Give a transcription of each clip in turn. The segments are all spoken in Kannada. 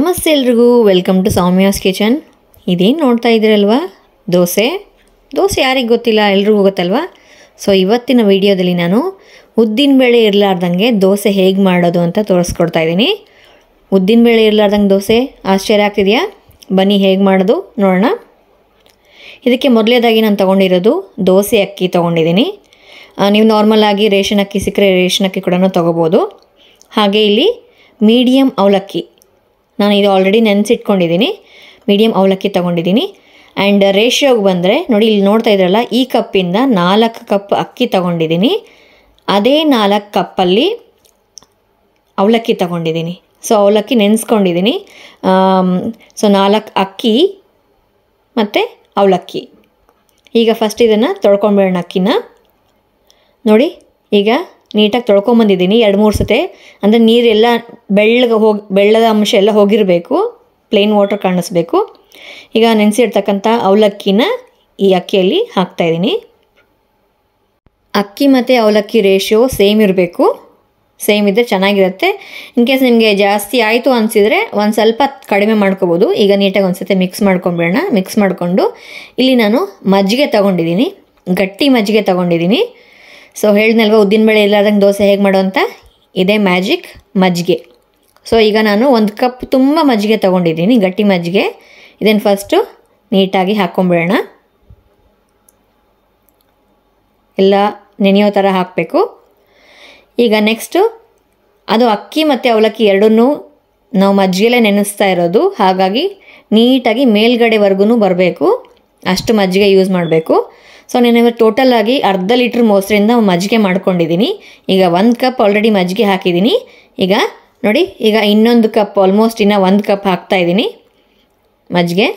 ನಮಸ್ತೆ ಎಲ್ರಿಗೂ, ವೆಲ್ಕಮ್ ಟು ಸೌಮ್ಯಾಸ್ ಕಿಚನ್. ಇದೇನು ನೋಡ್ತಾ ಇದ್ದೀರಲ್ವಾ, ದೋಸೆ ಯಾರಿಗೆ ಗೊತ್ತಿಲ್ಲ, ಎಲ್ರಿಗೂ ಗೊತ್ತಲ್ವಾ. ಸೊ ಇವತ್ತಿನ ವಿಡಿಯೋದಲ್ಲಿ ನಾನು ಉದ್ದಿನಬೇಳೆ ಇರಲಾರ್ದಂಗೆ ದೋಸೆ ಹೇಗೆ ಮಾಡೋದು ಅಂತ ತೋರಿಸ್ಕೊಡ್ತಾ ಇದ್ದೀನಿ. ಉದ್ದಿನಬೇಳೆ ಇರಲಾರ್ದಂಗೆ ದೋಸೆ ಆಶ್ಚರ್ಯ ಆಗ್ತಿದೆಯಾ? ಬನ್ನಿ ಹೇಗೆ ಮಾಡೋದು ನೋಡೋಣ. ಇದಕ್ಕೆ ಮೊದಲೇದಾಗಿ ನಾನು ತೊಗೊಂಡಿರೋದು ದೋಸೆ ಅಕ್ಕಿ ತೊಗೊಂಡಿದ್ದೀನಿ. ನೀವು ನಾರ್ಮಲಾಗಿ ರೇಷನ್ ಅಕ್ಕಿ ಸಿಕ್ಕರೆ ರೇಷನ್ ಅಕ್ಕಿ ಕೂಡ ತೊಗೋಬೋದು. ಹಾಗೆ ಇಲ್ಲಿ ಮೀಡಿಯಮ್ ಅವಲಕ್ಕಿ, ನಾನು ಇದು ಆಲ್ರೆಡಿ ನೆನೆಸಿಟ್ಕೊಂಡಿದ್ದೀನಿ. ಮೀಡಿಯಮ್ ಅವಲಕ್ಕಿ ತೊಗೊಂಡಿದ್ದೀನಿ. ಆ್ಯಂಡ್ ರೇಷಿಯೋಗೆ ಬಂದರೆ ನೋಡಿ, ಇಲ್ಲಿ ನೋಡ್ತಾ ಇದ್ರಲ್ಲ, ಈ ಕಪ್ಪಿಂದ 4 ಕಪ್ ಅಕ್ಕಿ ತೊಗೊಂಡಿದ್ದೀನಿ. ಅದೇ 4 ಕಪ್ಪಲ್ಲಿ ಅವಲಕ್ಕಿ ತೊಗೊಂಡಿದ್ದೀನಿ. ಸೊ ಅವಲಕ್ಕಿ ನೆನೆಸ್ಕೊಂಡಿದ್ದೀನಿ. ಸೊ 4 ಅಕ್ಕಿ ಮತ್ತು ಅವಲಕ್ಕಿ. ಈಗ ಫಸ್ಟ್ ಇದನ್ನು ತೊಳ್ಕೊಂಡ್ಬಿಡೋಣ. ಅಕ್ಕಿನ ನೋಡಿ, ಈಗ ನೀಟಾಗಿ ತೊಳ್ಕೊಂಬಂದಿದ್ದೀನಿ 2-3 ಸತಿ. ಅಂದರೆ ನೀರೆಲ್ಲ ಬೆಳ್ಳದ ಅಂಶ ಎಲ್ಲ ಹೋಗಿರಬೇಕು, ಪ್ಲೇನ್ ವಾಟರ್ ಕಾಣಿಸ್ಬೇಕು. ಈಗ ನೆನೆಸಿರ್ತಕ್ಕಂಥ ಅವಲಕ್ಕಿನ ಈ ಅಕ್ಕಿಯಲ್ಲಿ ಹಾಕ್ತಾಯಿದ್ದೀನಿ. ಅಕ್ಕಿ ಮತ್ತು ಅವಲಕ್ಕಿ ರೇಷಿಯೋ ಸೇಮ್ ಇರಬೇಕು. ಸೇಮ್ ಇದ್ದರೆ ಚೆನ್ನಾಗಿರುತ್ತೆ. ಇನ್ ಕೇಸ್ ನಿಮಗೆ ಜಾಸ್ತಿ ಆಯಿತು ಅನಿಸಿದರೆ ಒಂದು ಸ್ವಲ್ಪ ಕಡಿಮೆ ಮಾಡ್ಕೋಬೋದು. ಈಗ ನೀಟಾಗಿ ಒಂದು ಸತಿ ಮಿಕ್ಸ್ ಮಾಡ್ಕೊಂಬಿಡೋಣ. ಮಿಕ್ಸ್ ಮಾಡಿಕೊಂಡು ಇಲ್ಲಿ ನಾನು ಮಜ್ಜಿಗೆ ತೊಗೊಂಡಿದ್ದೀನಿ, ಗಟ್ಟಿ ಮಜ್ಜಿಗೆ ತೊಗೊಂಡಿದ್ದೀನಿ. ಸೊ ಹೇಳಿದ್ನಲ್ವ, ಉದ್ದಿನಬೇಳೆ ಇಲ್ಲಾರ್ದಂಗೆ ದೋಸೆ ಹೇಗೆ ಮಾಡೋ ಅಂತ, ಇದೇ ಮ್ಯಾಜಿಕ್ ಮಜ್ಜಿಗೆ. ಸೊ ಈಗ ನಾನು 1 ಕಪ್ ತುಂಬ ಮಜ್ಜಿಗೆ ತೊಗೊಂಡಿದ್ದೀನಿ, ಗಟ್ಟಿ ಮಜ್ಜಿಗೆ. ಇದನ್ನು ಫಸ್ಟು ನೀಟಾಗಿ ಹಾಕ್ಕೊಂಬಿಡೋಣ. ಎಲ್ಲ ನೆನೆಯೋ ಥರ ಹಾಕಬೇಕು. ಈಗ ನೆಕ್ಸ್ಟು ಅದು ಅಕ್ಕಿ ಮತ್ತು ಅವಲಕ್ಕಿ ಎರಡನ್ನೂ ನಾವು ಮಜ್ಜಿಗೆಲೇ ನೆನೆಸ್ತಾ ಇರೋದು, ಹಾಗಾಗಿ ನೀಟಾಗಿ ಮೇಲ್ಗಡೆವರೆಗೂ ಬರಬೇಕು, ಅಷ್ಟು ಮಜ್ಜಿಗೆ ಯೂಸ್ ಮಾಡಬೇಕು. ಸೊ ನಾನು ಟೋಟಲಾಗಿ ಅರ್ಧ ಲೀಟ್ರ್ ಮೊಸರಿಂದ ಮಜ್ಜಿಗೆ ಮಾಡ್ಕೊಂಡಿದ್ದೀನಿ. ಈಗ 1 ಕಪ್ ಆಲ್ರೆಡಿ ಮಜ್ಜಿಗೆ ಹಾಕಿದ್ದೀನಿ. ಈಗ ನೋಡಿ, ಈಗ ಇನ್ನೊಂದು ಕಪ್, ಆಲ್ಮೋಸ್ಟ್ ಇನ್ನೂ 1 ಕಪ್ ಹಾಕ್ತಾಯಿದ್ದೀನಿ ಮಜ್ಜಿಗೆ.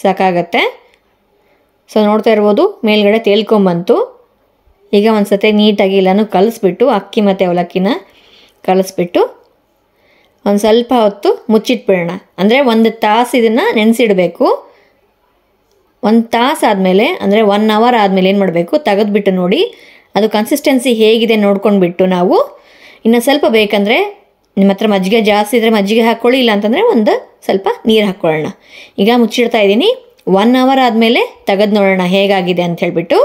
ಸಾಕಾಗತ್ತೆ. ಸೊ ನೋಡ್ತಾ ಇರ್ಬೋದು, ಮೇಲ್ಗಡೆ ತೇಲ್ಕೊಂಬಂತು. ಈಗ ಒಂದು ಸತಿ ನೀಟಾಗಿ ಎಲ್ಲನೂ ಕಲಿಸ್ಬಿಟ್ಟು, ಅಕ್ಕಿ ಮತ್ತು ಅವಲಕ್ಕಿನ ಕಲಿಸ್ಬಿಟ್ಟು ಒಂದು ಸ್ವಲ್ಪ ಹೊತ್ತು ಮುಚ್ಚಿಟ್ಬಿಡೋಣ. ಅಂದರೆ 1 ತಾಸು ಇದನ್ನು ನೆನೆಸಿಡಬೇಕು. 1 ತಾಸು ಆದಮೇಲೆ, ಅಂದರೆ 1 ಅವರ್ ಆದಮೇಲೆ ಏನು ಮಾಡಬೇಕು, ತೆಗೆದುಬಿಟ್ಟು ನೋಡಿ ಅದು ಕನ್ಸಿಸ್ಟೆನ್ಸಿ ಹೇಗಿದೆ ನೋಡ್ಕೊಂಡ್ಬಿಟ್ಟು ನಾವು ಇನ್ನು ಸ್ವಲ್ಪ ಬೇಕಂದರೆ, ನಿಮ್ಮ ಹತ್ರ ಮಜ್ಜಿಗೆ ಜಾಸ್ತಿ ಇದ್ದರೆ ಮಜ್ಜಿಗೆ ಹಾಕ್ಕೊಳ್ಳಿ, ಇಲ್ಲ ಅಂತಂದರೆ ಒಂದು ಸ್ವಲ್ಪ ನೀರು ಹಾಕ್ಕೊಳ್ಳೋಣ. ಈಗ ಮುಚ್ಚಿಡ್ತಾ ಇದ್ದೀನಿ. 1 ಅವರ್ ಆದಮೇಲೆ ತೆಗೆದು ನೋಡೋಣ ಹೇಗಾಗಿದೆ ಅಂತ ಹೇಳಿಬಿಟ್ಟು.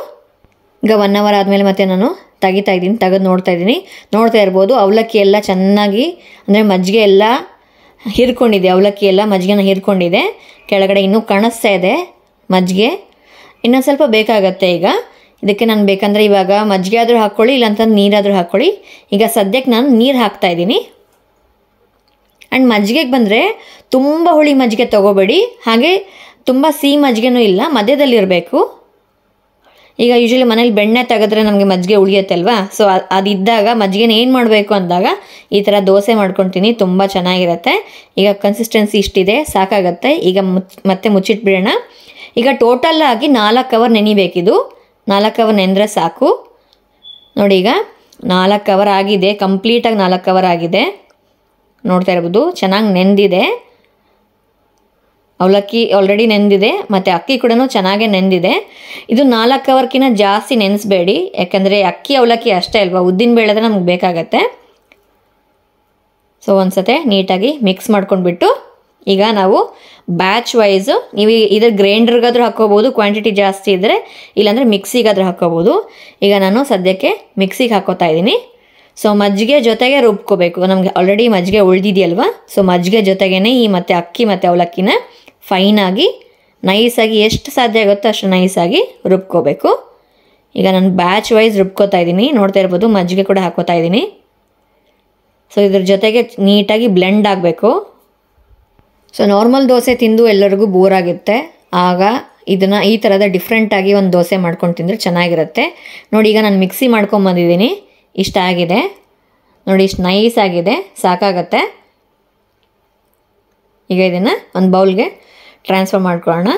ಈಗ 1 ಅವರ್ ಆದಮೇಲೆ ಮತ್ತೆ ನಾನು ತೆಗೆದು ನೋಡ್ತಾ ಇದ್ದೀನಿ. ನೋಡ್ತಾ ಇರ್ಬೋದು, ಅವಲಕ್ಕಿ ಎಲ್ಲ ಚೆನ್ನಾಗಿ, ಅಂದರೆ ಮಜ್ಜಿಗೆ ಎಲ್ಲ ಹೀರ್ಕೊಂಡಿದೆ, ಅವಲಕ್ಕಿ ಎಲ್ಲ ಮಜ್ಜಿಗೆನ ಹೀರ್ಕೊಂಡಿದೆ. ಕೆಳಗಡೆ ಇನ್ನೂ ಕಾಣಿಸ್ತಾ ಇದೆ ಮಜ್ಜಿಗೆ. ಇನ್ನೊಂದು ಸ್ವಲ್ಪ ಬೇಕಾಗತ್ತೆ. ಈಗ ಇದಕ್ಕೆ ನಾನು ಬೇಕಂದರೆ ಇವಾಗ ಮಜ್ಜಿಗೆ ಆದರೂ ಹಾಕ್ಕೊಳ್ಳಿ, ಇಲ್ಲಾಂತಂದ್ರೆ ನೀರಾದರೂ ಹಾಕ್ಕೊಳ್ಳಿ. ಈಗ ಸದ್ಯಕ್ಕೆ ನಾನು ನೀರು ಹಾಕ್ತಾಯಿದ್ದೀನಿ. ಆ್ಯಂಡ್ ಮಜ್ಜಿಗೆಗೆ ಬಂದರೆ ತುಂಬ ಹುಳಿ ಮಜ್ಜಿಗೆ ತೊಗೋಬೇಡಿ, ಹಾಗೆ ತುಂಬ ಸಿಹಿ ಮಜ್ಜಿಗೆನೂ ಇಲ್ಲ, ಮಧ್ಯದಲ್ಲಿರಬೇಕು. ಈಗ ಯೂಶ್ವಲಿ ಮನೇಲಿ ಬೆಣ್ಣೆ ತೆಗೆದ್ರೆ ನಮಗೆ ಮಜ್ಜಿಗೆ ಉಳಿಯುತ್ತಲ್ವಾ. ಸೊ ಅದಿದ್ದಾಗ ಮಜ್ಜಿಗೆನ ಏನು ಮಾಡಬೇಕು ಅಂದಾಗ ಈ ಥರ ದೋಸೆ ಮಾಡ್ಕೊತೀನಿ, ತುಂಬ ಚೆನ್ನಾಗಿರುತ್ತೆ. ಈಗ ಕನ್ಸಿಸ್ಟೆನ್ಸಿ ಇಷ್ಟಿದೆ, ಸಾಕಾಗತ್ತೆ. ಈಗ ಮತ್ತೆ ಮುಚ್ಚಿಟ್ಬಿಡೋಣ. ಈಗ ಟೋಟಲ್ಲಾಗಿ 4 ಅವರ್ ನೆನಿಬೇಕಿದು. 4 ಅವರ್ ನೆಂದರೆ ಸಾಕು. ನೋಡಿ, ಈಗ 4 ಅವರ್ ಆಗಿದೆ, ಕಂಪ್ಲೀಟಾಗಿ 4 ಅವರ್ ಆಗಿದೆ. ನೋಡ್ತಾ ಇರ್ಬೋದು, ಚೆನ್ನಾಗಿ ನೆಂದಿದೆ. ಅವಲಕ್ಕಿ ಆಲ್ರೆಡಿ ನೆಂದಿದೆ, ಮತ್ತು ಅಕ್ಕಿ ಕೂಡ ಚೆನ್ನಾಗೇ ನೆಂದಿದೆ. ಇದು 4 ಅವರ್ಕಿಂತ ಜಾಸ್ತಿ ನೆನೆಸಬೇಡಿ, ಯಾಕಂದರೆ ಅಕ್ಕಿ ಅವಲಕ್ಕಿ ಅಷ್ಟೇ ಅಲ್ವಾ, ಉದ್ದಿನಬೇಳೆ ನಮ್ಗೆ ಬೇಕಾಗತ್ತೆ. ಸೊ ಒಂದು ಸತಿ ನೀಟಾಗಿ ಮಿಕ್ಸ್ ಮಾಡ್ಕೊಂಡ್ಬಿಟ್ಟು ಈಗ ನಾವು ಬ್ಯಾಚ್ ವೈಸು, ನೀವು ಇದ್ರ ಗ್ರೈಂಡರ್ಗಾದ್ರೂ ಹಾಕ್ಕೋಬೋದು ಕ್ವಾಂಟಿಟಿ ಜಾಸ್ತಿ ಇದ್ದರೆ, ಇಲ್ಲಾಂದರೆ ಮಿಕ್ಸಿಗಾದ್ರೂ ಹಾಕ್ಕೋಬೋದು. ಈಗ ನಾನು ಸದ್ಯಕ್ಕೆ ಮಿಕ್ಸಿಗೆ ಹಾಕ್ಕೋತಾ ಇದ್ದೀನಿ. ಸೊ ಮಜ್ಜಿಗೆ ಜೊತೆಗೆ ರುಬ್ಕೋಬೇಕು, ನಮಗೆ ಆಲ್ರೆಡಿ ಮಜ್ಜಿಗೆ ಉಳಿದಿದೆಯಲ್ವ. ಸೊ ಮಜ್ಜಿಗೆ ಜೊತೆಗೇ ಈ ಮತ್ತು ಅಕ್ಕಿ ಮತ್ತು ಅವಲಕ್ಕಿನ ಫೈನಾಗಿ, ನೈಸಾಗಿ, ಎಷ್ಟು ಸಾಧ್ಯ ಆಗುತ್ತೋ ಅಷ್ಟು ನೈಸಾಗಿ ರುಬ್ಕೋಬೇಕು. ಈಗ ನಾನು ಬ್ಯಾಚ್ ವೈಸ್ ರುಬ್ಕೋತಾ ಇದ್ದೀನಿ. ನೋಡ್ತಾ ಇರ್ಬೋದು, ಮಜ್ಜಿಗೆ ಕೂಡ ಹಾಕ್ಕೋತಾ ಇದ್ದೀನಿ. ಸೊ ಇದ್ರ ಜೊತೆಗೆ ನೀಟಾಗಿ ಬ್ಲೆಂಡ್ ಆಗಬೇಕು. ಸೊ ನಾರ್ಮಲ್ ದೋಸೆ ತಿಂದು ಎಲ್ಲರಿಗೂ ಬೋರ್ ಆಗುತ್ತೆ, ಆಗ ಇದನ್ನು ಈ ಥರದ ಡಿಫ್ರೆಂಟಾಗಿ ಒಂದು ದೋಸೆ ಮಾಡ್ಕೊಂಡು ತಿಂದರೆ ಚೆನ್ನಾಗಿರುತ್ತೆ. ನೋಡಿ, ಈಗ ನಾನು ಮಿಕ್ಸಿ ಮಾಡ್ಕೊಂಬಂದಿದ್ದೀನಿ, ಇಷ್ಟ ಆಗಿದೆ ನೋಡಿ, ಇಷ್ಟು ನೈಸ್ ಆಗಿದೆ, ಸಾಕಾಗತ್ತೆ. ಈಗ ಇದನ್ನು ಒಂದು ಬೌಲ್ಗೆ ಟ್ರಾನ್ಸ್ಫರ್ ಮಾಡ್ಕೊಳ್ಳೋಣ.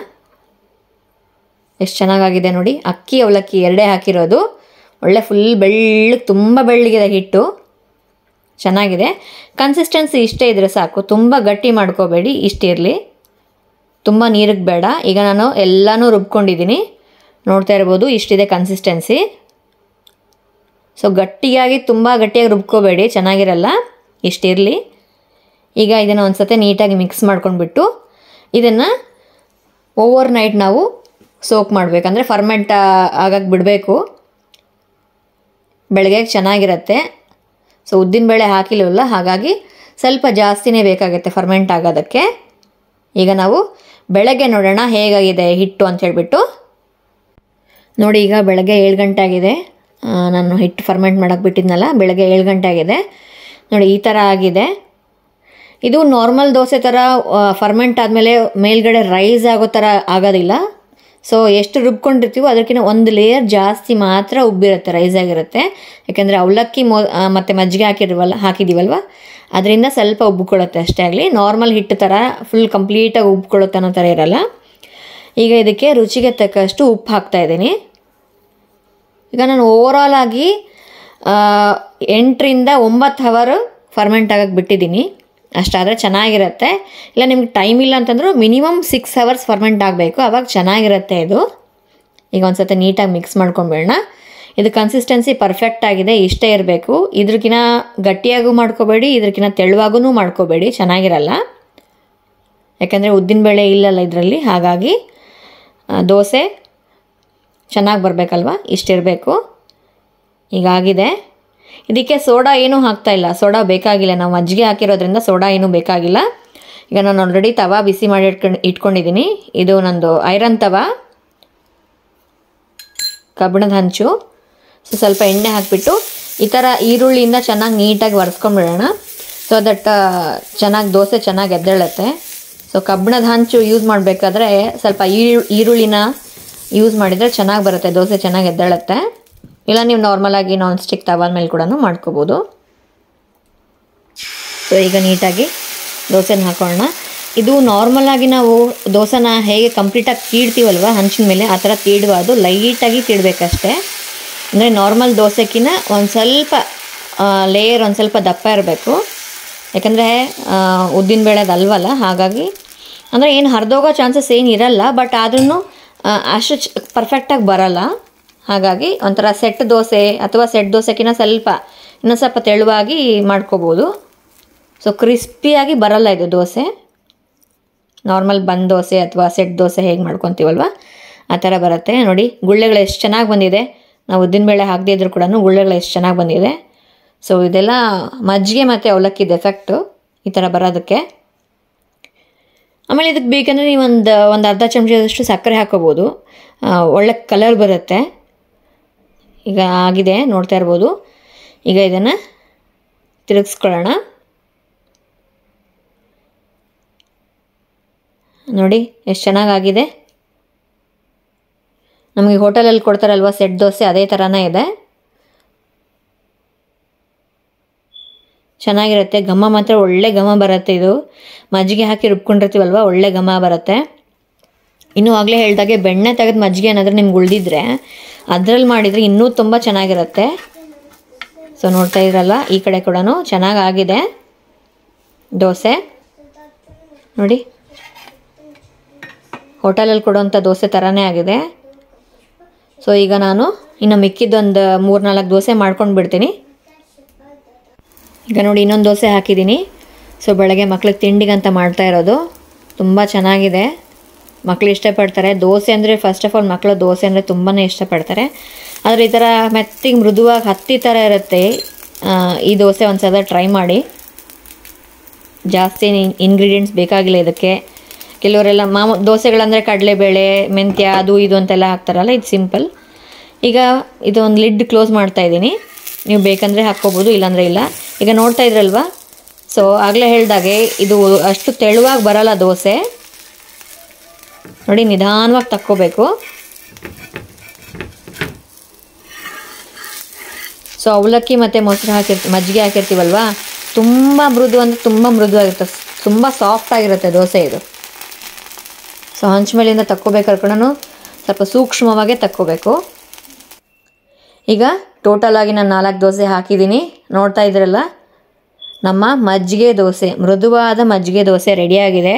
ಎಷ್ಟು ಚೆನ್ನಾಗಾಗಿದೆ ನೋಡಿ. ಅಕ್ಕಿ ಅವಲಕ್ಕಿ ಎರಡೇ ಹಾಕಿರೋದು, ಒಳ್ಳೆ ಫುಲ್ ಬೆಳ್ಳಗೆ, ತುಂಬ ಬೆಳ್ಳಗಿದೆ ಹಿಟ್ಟು, ಚೆನ್ನಾಗಿದೆ. ಕನ್ಸಿಸ್ಟೆನ್ಸಿ ಇಷ್ಟೇ ಇದ್ದರೆ ಸಾಕು, ತುಂಬ ಗಟ್ಟಿ ಮಾಡ್ಕೋಬೇಡಿ, ಇಷ್ಟಿರಲಿ, ತುಂಬ ನೀರಿಗೆ ಬೇಡ. ಈಗ ನಾನು ಎಲ್ಲನೂ ರುಬ್ಕೊಂಡಿದ್ದೀನಿ, ನೋಡ್ತಾ ಇರ್ಬೋದು, ಇಷ್ಟಿದೆ ಕನ್ಸಿಸ್ಟೆನ್ಸಿ. ಸೊ ಗಟ್ಟಿಯಾಗಿ, ತುಂಬ ಗಟ್ಟಿಯಾಗಿ ರುಬ್ಕೋಬೇಡಿ, ಚೆನ್ನಾಗಿರಲ್ಲ, ಇಷ್ಟಿರಲಿ. ಈಗ ಇದನ್ನು ಒಂದು ಸತಿ ನೀಟಾಗಿ ಮಿಕ್ಸ್ ಮಾಡ್ಕೊಂಡ್ಬಿಟ್ಟು ಇದನ್ನು ಓವರ್ ನೈಟ್ ನಾವು ಸೋಕ್ ಮಾಡಬೇಕಂದ್ರೆ ಫರ್ಮೆಂಟ್ ಆಗಕ್ಕೆ ಬಿಡಬೇಕು. ಬೆಳಗ್ಗೆ ಚೆನ್ನಾಗಿರುತ್ತೆ. ಸೊ ಉದ್ದಿನಬೇಳೆ ಹಾಕಿಲ್ವಲ್ಲ, ಹಾಗಾಗಿ ಸ್ವಲ್ಪ ಜಾಸ್ತಿನೇ ಬೇಕಾಗುತ್ತೆ ಫರ್ಮೆಂಟ್ ಆಗೋದಕ್ಕೆ. ಈಗ ನಾವು ಬೆಳಗ್ಗೆ ನೋಡೋಣ ಹೇಗಾಗಿದೆ ಹಿಟ್ಟು ಅಂತ ಹೇಳಿಬಿಟ್ಟು. ನೋಡಿ, ಈಗ ಬೆಳಗ್ಗೆ 7 ಗಂಟೆ ಆಗಿದೆ. ನಾನು ಹಿಟ್ಟು ಫರ್ಮೆಂಟ್ ಮಾಡೋಕ್ಕೆ ಬಿಟ್ಟಿದ್ನಲ್ಲ, ಬೆಳಗ್ಗೆ 7 ಗಂಟೆ ಆಗಿದೆ. ನೋಡಿ ಈ ಥರ ಆಗಿದೆ. ಇದು ನಾರ್ಮಲ್ ದೋಸೆ ಥರ ಫರ್ಮೆಂಟ್ ಆದಮೇಲೆ ಮೇಲ್ಗಡೆ ರೈಸ್ ಆಗೋ ಥರ ಆಗೋದಿಲ್ಲ. ಸೊ ಎಷ್ಟು ರುಬ್ಕೊಂಡಿರ್ತೀವೋ ಅದಕ್ಕಿಂತ ಒಂದು ಲೇಯರ್ ಜಾಸ್ತಿ ಮಾತ್ರ ಉಬ್ಬಿರುತ್ತೆ, ರೈಸ್ ಆಗಿರುತ್ತೆ. ಯಾಕೆಂದರೆ ಅವಲಕ್ಕಿ ಮತ್ತು ಮಜ್ಜಿಗೆ ಹಾಕಿದ್ದೀವಲ್ವ, ಅದರಿಂದ ಸ್ವಲ್ಪ ಉಬ್ಬಿಕೊಳ್ಳುತ್ತೆ ಅಷ್ಟೇ. ಆಗಲಿ ನಾರ್ಮಲ್ ಹಿಟ್ಟು ಥರ ಫುಲ್ ಕಂಪ್ಲೀಟಾಗಿ ಉಬ್ಬಿಕೊಳ್ಳುತ್ತೆ ಅನ್ನೋ ಥರ ಇರಲ್ಲ. ಈಗ ಇದಕ್ಕೆ ರುಚಿಗೆ ತಕ್ಕಷ್ಟು ಉಪ್ಪು ಹಾಕ್ತಾಯಿದ್ದೀನಿ. ಈಗ ನಾನು ಓವರಾಲ್ ಆಗಿ 8 ರಿಂದ 9 ಅವರ್ ಫರ್ಮೆಂಟ್ ಆಗಕ್ಕೆ ಬಿಟ್ಟಿದ್ದೀನಿ. ಅಷ್ಟಾದರೆ ಚೆನ್ನಾಗಿರುತ್ತೆ. ಇಲ್ಲ ನಿಮ್ಗೆ ಟೈಮ್ ಇಲ್ಲ ಅಂತಂದ್ರೂ ಮಿನಿಮಮ್ 6 ಅವರ್ಸ್ ಫರ್ಮೆಂಟ್ ಆಗಬೇಕು, ಆವಾಗ ಚೆನ್ನಾಗಿರುತ್ತೆ ಇದು. ಈಗ ಒಂದು ಸತಿ ನೀಟಾಗಿ ಮಿಕ್ಸ್ ಮಾಡ್ಕೊಂಬೇಡ. ಇದು ಕನ್ಸಿಸ್ಟೆನ್ಸಿ ಪರ್ಫೆಕ್ಟ್ ಆಗಿದೆ, ಇಷ್ಟೇ ಇರಬೇಕು. ಇದ್ರಕಿನ ಗಟ್ಟಿಯಾಗೂ ಮಾಡ್ಕೋಬೇಡಿ, ಇದ್ರಕಿನ ತೆಳುವಾಗೂ ಮಾಡ್ಕೋಬೇಡಿ, ಚೆನ್ನಾಗಿರಲ್ಲ. ಯಾಕೆಂದರೆ ಉದ್ದಿನಬೇಳೆ ಇಲ್ಲಲ್ಲ ಇದರಲ್ಲಿ, ಹಾಗಾಗಿ ದೋಸೆ ಚೆನ್ನಾಗಿ ಬರಬೇಕಲ್ವ, ಇಷ್ಟಿರಬೇಕು. ಈಗಾಗಿದೆ. ಇದಕ್ಕೆ ಸೋಡಾ ಏನೂ ಹಾಕ್ತಾಯಿಲ್ಲ, ಸೋಡಾ ಬೇಕಾಗಿಲ್ಲ. ನಾವು ಮಜ್ಜಿಗೆ ಹಾಕಿರೋದ್ರಿಂದ ಸೋಡಾ ಏನೂ ಬೇಕಾಗಿಲ್ಲ. ಈಗ ನಾನು ಆಲ್ರೆಡಿ ತವಾ ಬಿಸಿ ಮಾಡಿ ಇಟ್ಕೊಂಡಿದ್ದೀನಿ. ಇದು ನಂದು ಐರನ್ ತವಾ, ಕಬ್ಬಿಣದ ಹಂಚು. ಸೊ ಸ್ವಲ್ಪ ಎಣ್ಣೆ ಹಾಕಿಬಿಟ್ಟು ಈ ಥರ ಈರುಳ್ಳಿಯಿಂದ ಚೆನ್ನಾಗಿ ನೀಟಾಗಿ ಒರೆಸ್ಕೊಂಡ್ಬಿಡೋಣ. ಸೊ ದಟ್ ಚೆನ್ನಾಗಿ ದೋಸೆ ಚೆನ್ನಾಗಿ ಎದ್ದೇಳುತ್ತೆ. ಸೊ ಕಬ್ಬಿಣದ ಹಂಚು ಯೂಸ್ ಮಾಡಬೇಕಾದ್ರೆ ಸ್ವಲ್ಪ ಈರುಳ್ಳಿನ ಯೂಸ್ ಮಾಡಿದರೆ ಚೆನ್ನಾಗಿ ಬರುತ್ತೆ, ದೋಸೆ ಚೆನ್ನಾಗಿ ಎದ್ದೇಳುತ್ತೆ. ಇಲ್ಲ ನೀವು ನಾರ್ಮಲಾಗಿ ನಾನ್ ಸ್ಟಿಕ್ ತವಾದ ಮೇಲೆ ಕೂಡ ಮಾಡ್ಕೋಬೋದು. ಸೊ ಈಗ ನೀಟಾಗಿ ದೋಸೆನ ಹಾಕೋಣ. ಇದು ನಾರ್ಮಲಾಗಿ ನಾವು ದೋಸೆನ ಹೇಗೆ ಕಂಪ್ಲೀಟಾಗಿ ತೀಡ್ತೀವಲ್ವ ಹಂಚಿನ ಮೇಲೆ, ಆ ಥರ ತೀಡಬಾರ್ದು, ಲೈಟಾಗಿ ತೀಡಬೇಕಷ್ಟೇ. ಅಂದರೆ ನಾರ್ಮಲ್ ದೋಸೆಗಿನ್ನ ಒಂದು ಸ್ವಲ್ಪ ಲೇಯರ್ ಒಂದು ಸ್ವಲ್ಪ ದಪ್ಪ ಇರಬೇಕು. ಯಾಕಂದರೆ ಉದ್ದಿನಬೇಳೆದು ಅಲ್ವಲ್ಲ, ಹಾಗಾಗಿ ಅಂದರೆ ಏನು ಹರಿದೋಗೋ ಚಾನ್ಸಸ್ ಏನು ಇರಲ್ಲ, ಬಟ್ ಆದ್ರೂ ಅಷ್ಟು ಪರ್ಫೆಕ್ಟಾಗಿ ಬರಲ್ಲ. ಹಾಗಾಗಿ ಒಂಥರ ಸೆಟ್ ದೋಸೆ ಅಥವಾ ಸೆಟ್ ದೋಸೆಗಿನ್ನ ಇನ್ನೂ ಸ್ವಲ್ಪ ತೆಳುವಾಗಿ ಮಾಡ್ಕೋಬೋದು. ಸೊ ಕ್ರಿಸ್ಪಿಯಾಗಿ ಬರಲ್ಲ ಇದು ದೋಸೆ. ನಾರ್ಮಲ್ ಬಂದ್ ದೋಸೆ ಅಥವಾ ಸೆಟ್ ದೋಸೆ ಹೇಗೆ ಮಾಡ್ಕೊತೀವಲ್ವ ಆ ಥರ ಬರುತ್ತೆ. ನೋಡಿ ಗುಳ್ಳೆಗಳು ಎಷ್ಟು ಚೆನ್ನಾಗಿ ಬಂದಿದೆ. ನಾವು ಉದ್ದಿನಬೇಳೆ ಹಾಕದೇ ಇದ್ರೂ ಕೂಡ ಗುಳ್ಳೆಗಳು ಎಷ್ಟು ಚೆನ್ನಾಗಿ ಬಂದಿದೆ. ಸೊ ಇದೆಲ್ಲ ಮಜ್ಜಿಗೆ ಮತ್ತು ಅವಲಕ್ಕಿದ ಎಫೆಕ್ಟು ಈ ಥರ ಬರೋದಕ್ಕೆ. ಆಮೇಲೆ ಇದಕ್ಕೆ ಬೇಕಂದರೆ ನೀವು ಒಂದು ಅರ್ಧ ಚಮಚದಷ್ಟು ಸಕ್ಕರೆ ಹಾಕೋಬೋದು, ಒಳ್ಳೆ ಕಲರ್ ಬರುತ್ತೆ. ಈಗ ಆಗಿದೆ, ನೋಡ್ತಾ ಇರ್ಬೋದು. ಈಗ ಇದನ್ನು ತಿರುಗಿಸ್ಕೊಳ್ಳೋಣ. ನೋಡಿ ಎಷ್ಟು ಚೆನ್ನಾಗಾಗಿದೆ. ನಮಗೆ ಹೋಟೆಲಲ್ಲಿ ಕೊಡ್ತಾರಲ್ವ ಸೆಟ್ ದೋಸೆ, ಅದೇ ಥರನೇ ಇದೆ. ಚೆನ್ನಾಗಿರುತ್ತೆ. ಘಮ ಮಾತ್ರ ಒಳ್ಳೆ ಘಮ ಬರುತ್ತೆ. ಇದು ಮಜ್ಜಿಗೆ ಹಾಕಿ ರುಬ್ಕೊಂಡಿರ್ತೀವಲ್ವ, ಒಳ್ಳೆ ಘಮ ಬರುತ್ತೆ. ಇನ್ನೂ ಆಗಲೇ ಹೇಳ್ದಾಗೆ ಬೆಣ್ಣೆ ತೆಗೆದು ಮಜ್ಜಿಗೆ ಏನಾದರೂ ನಿಮ್ಗೆ ಉಳಿದಿದ್ರೆ ಅದರಲ್ಲಿ ಮಾಡಿದರೆ ಇನ್ನೂ ತುಂಬ ಚೆನ್ನಾಗಿರುತ್ತೆ. ಸೊ ನೋಡ್ತಾ ಇದ್ರಲ್ಲ, ಈ ಕಡೆ ಕೂಡ ಚೆನ್ನಾಗಾಗಿದೆ ದೋಸೆ. ನೋಡಿ ಹೋಟೆಲಲ್ಲಿ ಕೊಡೋವಂಥ ದೋಸೆ ಥರನೇ ಆಗಿದೆ. ಸೊ ಈಗ ನಾನು ಇನ್ನು ಮಿಕ್ಕಿದ್ದೊಂದು 3-4 ದೋಸೆ ಮಾಡ್ಕೊಂಡು ಬಿಡ್ತೀನಿ. ಈಗ ನೋಡಿ ಇನ್ನೊಂದು ದೋಸೆ ಹಾಕಿದ್ದೀನಿ. ಸೊ ಬೆಳಗ್ಗೆ ಮಕ್ಳಿಗೆ ತಿಂಡಿಗಂತ ಮಾಡ್ತಾ ಇರೋದು. ತುಂಬ ಚೆನ್ನಾಗಿದೆ, ಮಕ್ಕಳು ಇಷ್ಟಪಡ್ತಾರೆ. ದೋಸೆ ಅಂದರೆ ಫಸ್ಟ್ ಆಫ್ ಆಲ್ ಮಕ್ಕಳು ದೋಸೆ ಅಂದರೆ ತುಂಬಾ ಇಷ್ಟಪಡ್ತಾರೆ. ಆದರೆ ಈ ಥರ ಮೆತ್ತಿಗೆ ಮೃದುವಾಗಿ ಹತ್ತಿ ಥರ ಇರುತ್ತೆ ಈ ದೋಸೆ. ಒಂದು ಸಲ ಟ್ರೈ ಮಾಡಿ. ಜಾಸ್ತಿ ಇಂಗ್ರೀಡಿಯೆಂಟ್ಸ್ ಬೇಕಾಗಿಲ್ಲ ಇದಕ್ಕೆ. ಕೆಲವರೆಲ್ಲ ದೋಸೆಗಳಂದರೆ ಕಡಲೆಬೇಳೆ, ಮೆಂತ್ಯ, ಅದು ಇದು ಅಂತೆಲ್ಲ ಹಾಕ್ತಾರಲ್ಲ, ಇದು ಸಿಂಪಲ್. ಈಗ ಇದು ಒಂದು ಲಿಡ್ ಕ್ಲೋಸ್ ಮಾಡ್ತಾಯಿದ್ದೀನಿ. ನೀವು ಬೇಕಂದರೆ ಹಾಕ್ಕೋಬೋದು, ಇಲ್ಲಾಂದರೆ ಇಲ್ಲ. ಈಗ ನೋಡ್ತಾ ಇದ್ರಲ್ವ, ಸೊ ಆಗಲೇ ಹೇಳ್ದಾಗೆ ಇದು ಅಷ್ಟು ತೆಳುವಾಗಿ ಬರಲ್ಲ ದೋಸೆ. ನೋಡಿ ನಿಧಾನವಾಗಿ ತಕ್ಕೋಬೇಕು. ಸೊ ಅವಲಕ್ಕಿ ಮತ್ತು ಮೊಸರು ಮಜ್ಜಿಗೆ ಹಾಕಿರ್ತೀವಲ್ವ, ತುಂಬ ಮೃದು ಅಂದರೆ ತುಂಬ ಮೃದುವಾಗಿರುತ್ತೆ, ತುಂಬ ಸಾಫ್ಟಾಗಿರುತ್ತೆ ದೋಸೆ ಇದು. ಸೊ ಹಂಚ ಮೇಲಿಂದ ತಕ್ಕೋಬೇಕಾದ್ರೆ ಕೂಡ ಸ್ವಲ್ಪ ಸೂಕ್ಷ್ಮವಾಗೇ ತಕ್ಕೋಬೇಕು. ಈಗ ಟೋಟಲಾಗಿ ನಾನು 4 ದೋಸೆ ಹಾಕಿದ್ದೀನಿ. ನೋಡ್ತಾ ಇದ್ರಲ್ಲ, ನಮ್ಮ ಮಜ್ಜಿಗೆ ದೋಸೆ, ಮೃದುವಾದ ಮಜ್ಜಿಗೆ ದೋಸೆ ರೆಡಿಯಾಗಿದೆ.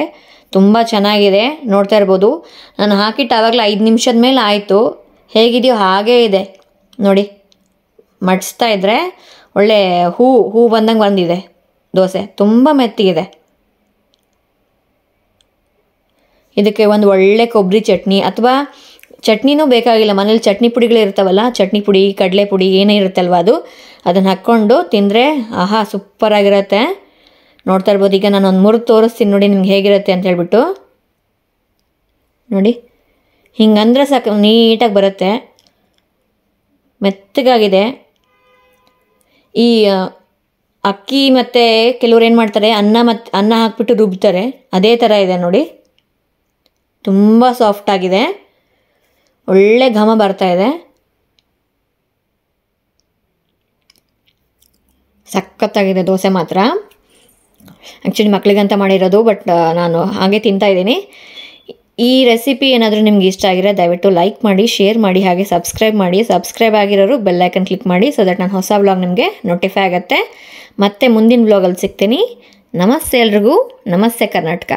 ತುಂಬ ಚೆನ್ನಾಗಿದೆ, ನೋಡ್ತಾ ಇರ್ಬೋದು. ನಾನು ಹಾಕಿಟ್ಟು ಆವಾಗಲೇ 5 ನಿಮಿಷದ ಮೇಲೆ ಆಯಿತು. ಹೇಗಿದೆಯೋ ಹಾಗೇ ಇದೆ ನೋಡಿ. ಮಡಿಸ್ತಾ ಇದ್ದರೆ ಒಳ್ಳೆ ಹೂ ಬಂದಂಗೆ ಬಂದಿದೆ ದೋಸೆ, ತುಂಬ ಮೆತ್ತಿಗಿದೆ. ಇದಕ್ಕೆ ಒಂದು ಒಳ್ಳೆ ಕೊಬ್ಬರಿ ಚಟ್ನಿ ಅಥವಾ ಚಟ್ನಿನೂ ಬೇಕಾಗಿಲ್ಲ, ಮನೇಲಿ ಚಟ್ನಿ ಪುಡಿಗಳು ಇರ್ತಾವಲ್ಲ, ಚಟ್ನಿ ಪುಡಿ, ಕಡಲೆ ಪುಡಿ ಏನೇ ಇರುತ್ತಲ್ವ ಅದನ್ನು ಹಾಕ್ಕೊಂಡು ತಿಂದರೆ ಆಹಾ ಸೂಪರಾಗಿರುತ್ತೆ. ನೋಡ್ತಾ ಇರ್ಬೋದು. ಈಗ ನಾನು ಒಂದು ಮುರಿದು ತೋರಿಸ್ತೀನಿ ನೋಡಿ ನಿಮ್ಗೆ ಹೇಗಿರುತ್ತೆ ಅಂತ ಹೇಳ್ಬಿಟ್ಟು. ನೋಡಿ ಹಿಂಗಂದ್ರೆ ಸಾಕು, ನೀಟಾಗಿ ಬರುತ್ತೆ, ಮೆತ್ತಗಾಗಿದೆ. ಈ ಅಕ್ಕಿ ಮತ್ತು ಕೆಲವ್ರು ಏನು ಮಾಡ್ತಾರೆ, ಅನ್ನ ಹಾಕ್ಬಿಟ್ಟು ರುಬ್ತಾರೆ, ಅದೇ ಥರ ಇದೆ ನೋಡಿ. ತುಂಬ ಸಾಫ್ಟಾಗಿದೆ, ಒಳ್ಳೆ ಘಮ ಬರ್ತಾ ಇದೆ, ಸಖತ್ತಾಗಿದೆ ದೋಸೆ ಮಾತ್ರ. ಆ್ಯಕ್ಚುಲಿ ಮಕ್ಕಳಿಗಂತ ಮಾಡಿರೋದು, ಬಟ್ ನಾನು ಹಾಗೆ ತಿಂತಾಯಿದ್ದೀನಿ. ಈ ರೆಸಿಪಿ ಏನಾದರೂ ನಿಮ್ಗೆ ಇಷ್ಟ ಆಗಿರೋ ದಯವಿಟ್ಟು ಲೈಕ್ ಮಾಡಿ, ಶೇರ್ ಮಾಡಿ, ಹಾಗೆ ಸಬ್ಸ್ಕ್ರೈಬ್ ಮಾಡಿ. ಸಬ್ಸ್ಕ್ರೈಬ್ ಆಗಿರೋರು ಬೆಲ್ ಐಕನ್ ಕ್ಲಿಕ್ ಮಾಡಿ, ಸೊ ದಟ್ ನಾನು ಹೊಸ ವ್ಲಾಗ್ ನಿಮಗೆ ನೋಟಿಫೈ ಆಗುತ್ತೆ. ಮತ್ತೆ ಮುಂದಿನ ವ್ಲಾಗಲ್ಲಿ ಸಿಗ್ತೀನಿ. ನಮಸ್ತೆ ಎಲ್ರಿಗೂ. ನಮಸ್ತೆ ಕರ್ನಾಟಕ.